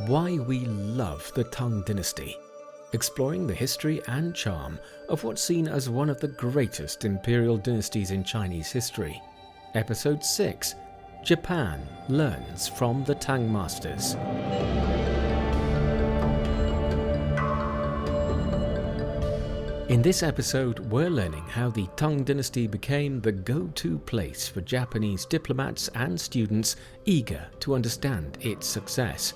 why we love the Tang Dynasty, exploring the history and charm of what's seen as one of the greatest imperial dynasties in Chinese history. Episode 6, Japan learns from the Tang Masters. In this episode, we're learning how the Tang Dynasty became the go-to place for Japanese diplomats and students eager to understand its success.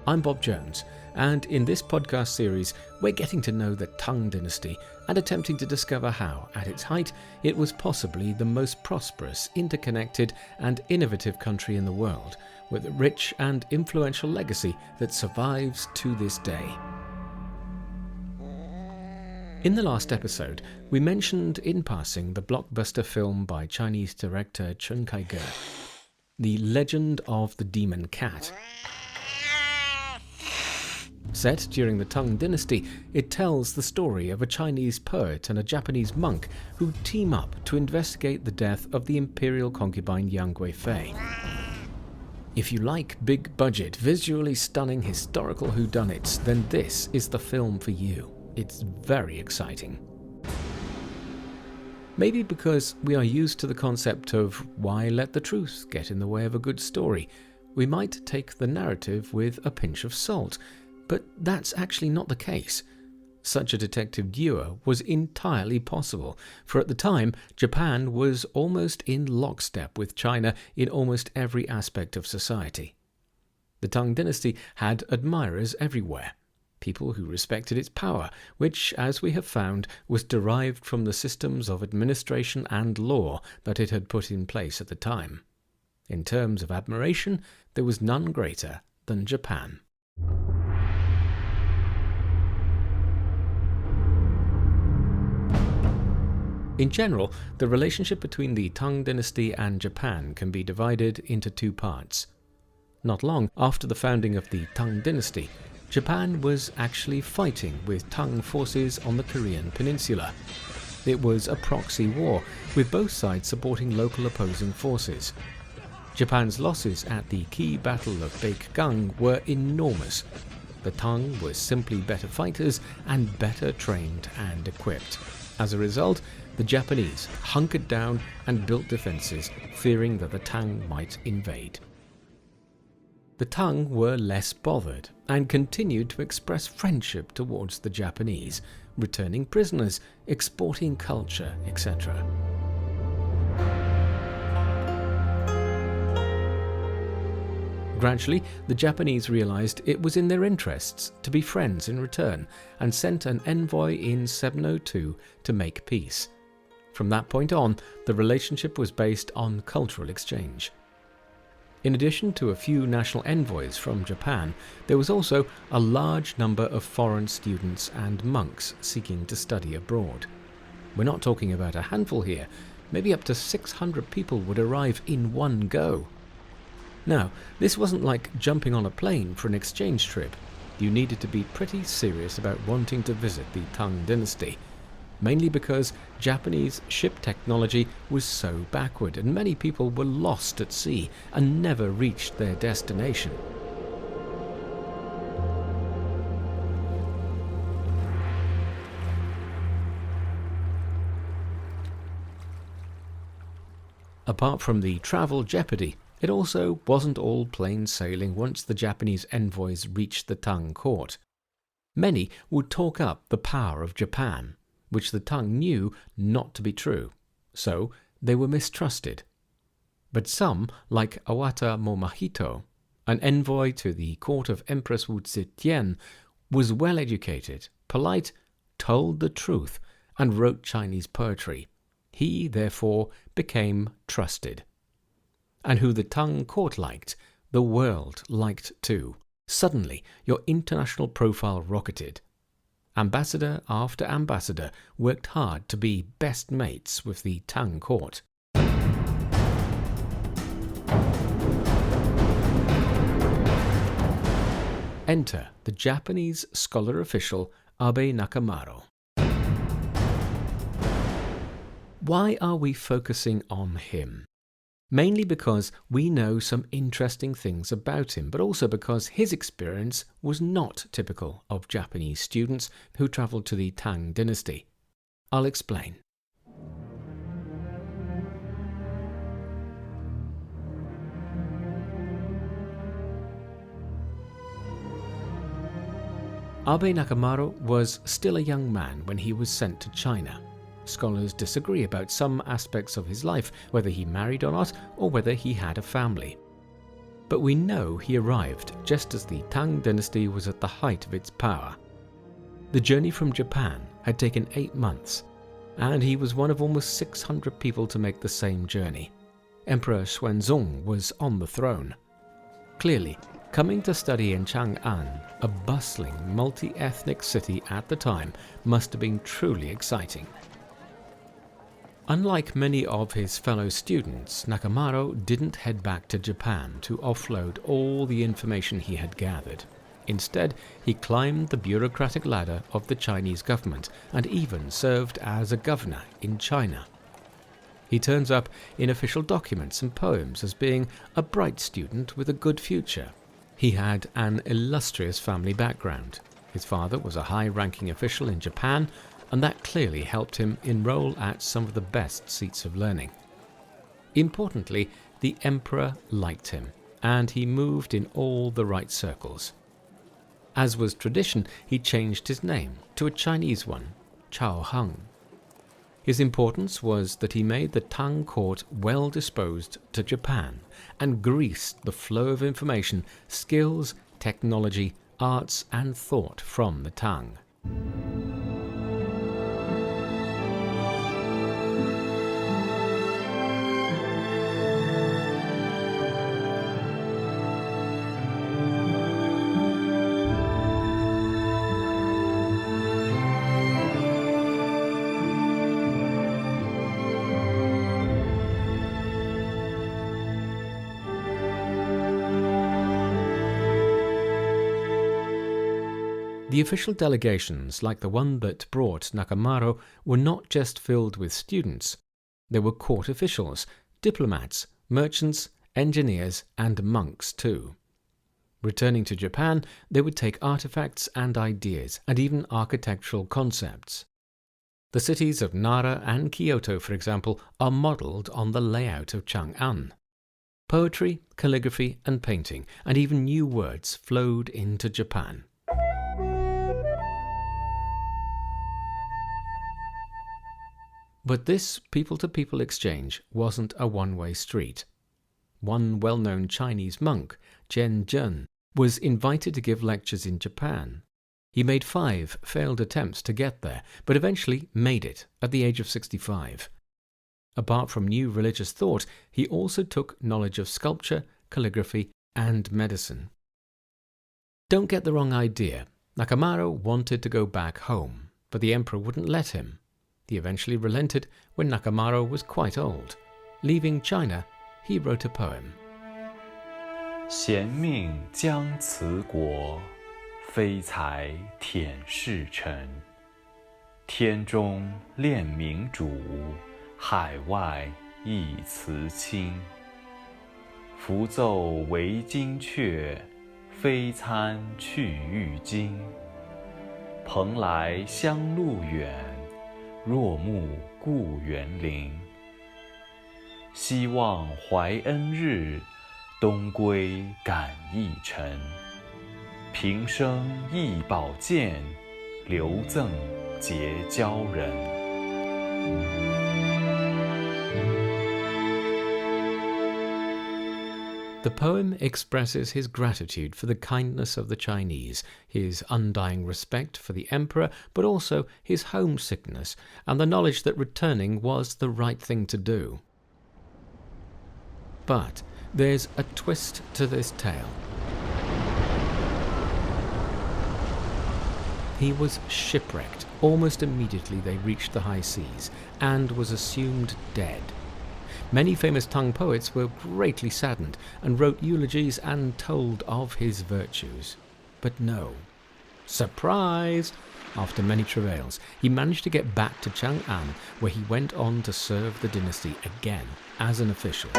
I'm Bob Jones, and in this podcast series, we're getting to know the Tang Dynasty and attempting to discover how, at its height, it was possibly the most prosperous, interconnected, and innovative country in the world, with a rich and influential legacy that survives to this day. In the last episode, we mentioned in passing the blockbuster film by Chinese director Chen Kaige, The Legend of the Demon Cat. Set during the Tang Dynasty, it tells the story of a Chinese poet and a Japanese monk who team up to investigate the death of the imperial concubine Yang Guifei. If you like big-budget, visually stunning historical whodunits, then this is the film for you. It's very exciting. Maybe because we are used to the concept of why let the truth get in the way of a good story, we might take the narrative with a pinch of salt, but that's actually not the case. Such a detective duo was entirely possible, for at the time, Japan was almost in lockstep with China in almost every aspect of society. The Tang Dynasty had admirers everywhere. People who respected its power, which, as we have found, was derived from the systems of administration and law that it had put in place at the time. In terms of admiration, there was none greater than Japan. In general, the relationship between the Tang Dynasty and Japan can be divided into two parts. Not long after the founding of the Tang Dynasty, Japan was actually fighting with Tang forces on the Korean peninsula. It was a proxy war, with both sides supporting local opposing forces. Japan's losses at the key Battle of Baekgang were enormous. The Tang were simply better fighters and better trained and equipped. As a result, the Japanese hunkered down and built defenses, fearing that the Tang might invade. The Tang were less bothered and continued to express friendship towards the Japanese, returning prisoners, exporting culture, etc. Gradually, the Japanese realized it was in their interests to be friends in return and sent an envoy in 702 to make peace. From that point on, the relationship was based on cultural exchange. In addition to a few national envoys from Japan, there was also a large number of foreign students and monks seeking to study abroad. We're not talking about a handful here. Maybe up to 600 people would arrive in one go. Now, this wasn't like jumping on a plane for an exchange trip. You needed to be pretty serious about wanting to visit the Tang Dynasty, mainly because Japanese ship technology was so backward and many people were lost at sea and never reached their destination. Apart from the travel jeopardy, it also wasn't all plain sailing once the Japanese envoys reached the Tang court. Many would talk up the power of Japan, which the Tang knew not to be true, so they were mistrusted. But some, like Awata Momahito, an envoy to the court of Empress Wu Zetian, was well educated, polite, told the truth, and wrote Chinese poetry. He, therefore, became trusted. And who the Tang court liked, the world liked too. Suddenly, your international profile rocketed. Ambassador after ambassador worked hard to be best mates with the Tang court. Enter the Japanese scholar official Abe Nakamaro. Why are we focusing on him? mainly because we know some interesting things about him, but also because his experience was not typical of Japanese students who travelled to the Tang Dynasty. I'll explain. Abe Nakamaro was still a young man when he was sent to China. Scholars disagree about some aspects of his life, whether he married or not, or whether he had a family. But we know he arrived just as the Tang Dynasty was at the height of its power. The journey from Japan had taken 8 months, and he was one of almost 600 people to make the same journey. Emperor Xuanzong was on the throne. Clearly, coming to study in Chang'an, a bustling, multi-ethnic city at the time, must have been truly exciting. Unlike many of his fellow students, Nakamaro didn't head back to Japan to offload all the information he had gathered. Instead, he climbed the bureaucratic ladder of the Chinese government and even served as a governor in China. He turns up in official documents and poems as being a bright student with a good future. He had an illustrious family background. His father was a high-ranking official in Japan, and that clearly helped him enroll at some of the best seats of learning. Importantly, the emperor liked him, and he moved in all the right circles. As was tradition, he changed his name to a Chinese one, Chao Hung. His importance was that he made the Tang court well disposed to Japan and greased the flow of information, skills, technology, arts and thought from the Tang. The official delegations, like the one that brought Nakamaro, were not just filled with students. There were court officials, diplomats, merchants, engineers, and monks too. Returning to Japan, they would take artifacts and ideas, and even architectural concepts. The cities of Nara and Kyoto, for example, are modelled on the layout of Chang'an. Poetry, calligraphy, and painting, and even new words flowed into Japan. But this people-to-people exchange wasn't a one-way street. One well-known Chinese monk, Jian Zhen, was invited to give lectures in Japan. He made 5 failed attempts to get there, but eventually made it at the age of 65. Apart from new religious thought, he also took knowledge of sculpture, calligraphy, and medicine. Don't get the wrong idea. Nakamaro wanted to go back home, but the emperor wouldn't let him. He eventually relented when Nakamaro was quite old. Leaving China, he wrote a poem. 贤命将辞国，非才舔世臣。天中炼明主，海外一辞亲。符奏为金阙，非参去玉京。蓬莱乡路远。若慕故园陵，希望怀恩日，东归感义臣。平生益宝剑，留赠结交人。The poem expresses his gratitude for the kindness of the Chinese, his undying respect for the emperor, but also his homesickness and the knowledge that returning was the right thing to do. But there's a twist to this tale. He was shipwrecked almost immediately they reached the high seas and was assumed dead. Many famous Tang poets were greatly saddened and wrote eulogies and told of his virtues. But no. Surprise! After many travails, he managed to get back to Chang'an, where he went on to serve the dynasty again as an official.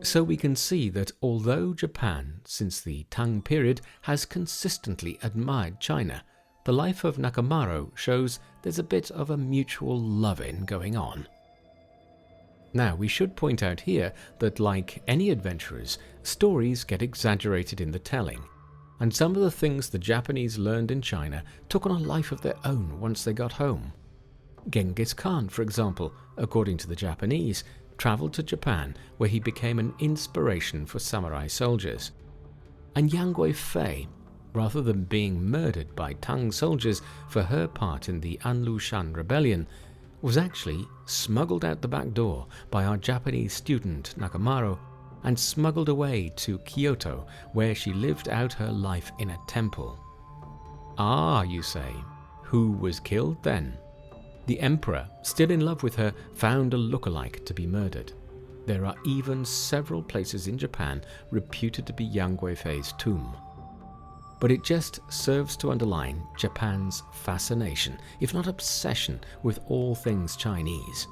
So we can see that although Japan, since the Tang period, has consistently admired China, the life of Nakamaro shows there's a bit of a mutual loving going on. Now, we should point out here that, like any adventurers, stories get exaggerated in the telling, and some of the things the Japanese learned in China took on a life of their own once they got home. Genghis Khan, for example, according to the Japanese, travelled to Japan where he became an inspiration for samurai soldiers. And Yang Guifei, rather than being murdered by Tang soldiers for her part in the Anlushan rebellion, was actually smuggled out the back door by our Japanese student Nakamaro and smuggled away to Kyoto, where she lived out her life in a temple. Ah, you say, who was killed then? The emperor, still in love with her, found a lookalike to be murdered. There are even several places in Japan reputed to be Yang Guifei's tomb. But it just serves to underline Japan's fascination, if not obsession, with all things Chinese.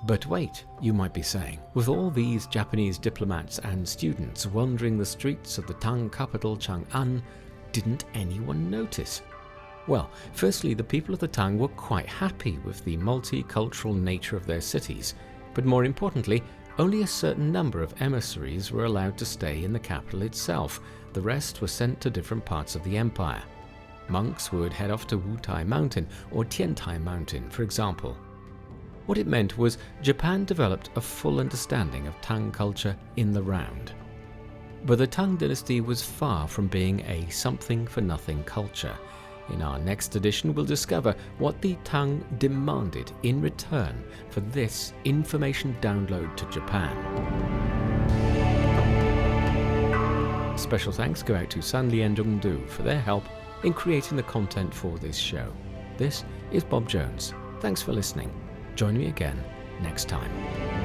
But wait, you might be saying, with all these Japanese diplomats and students wandering the streets of the Tang capital Chang'an, didn't anyone notice? Well, firstly, the people of the Tang were quite happy with the multicultural nature of their cities, but more importantly, only a certain number of emissaries were allowed to stay in the capital itself. The rest were sent to different parts of the empire. Monks would head off to Wutai Mountain or Tiantai Mountain, for example. What it meant was Japan developed a full understanding of Tang culture in the round. But the Tang Dynasty was far from being a something-for-nothing culture. In our next edition, we'll discover what the Tang demanded in return for this information download to Japan. Special thanks go out to Sanli and Zhongdu for their help in creating the content for this show. This is Bob Jones. Thanks for listening. Join me again next time.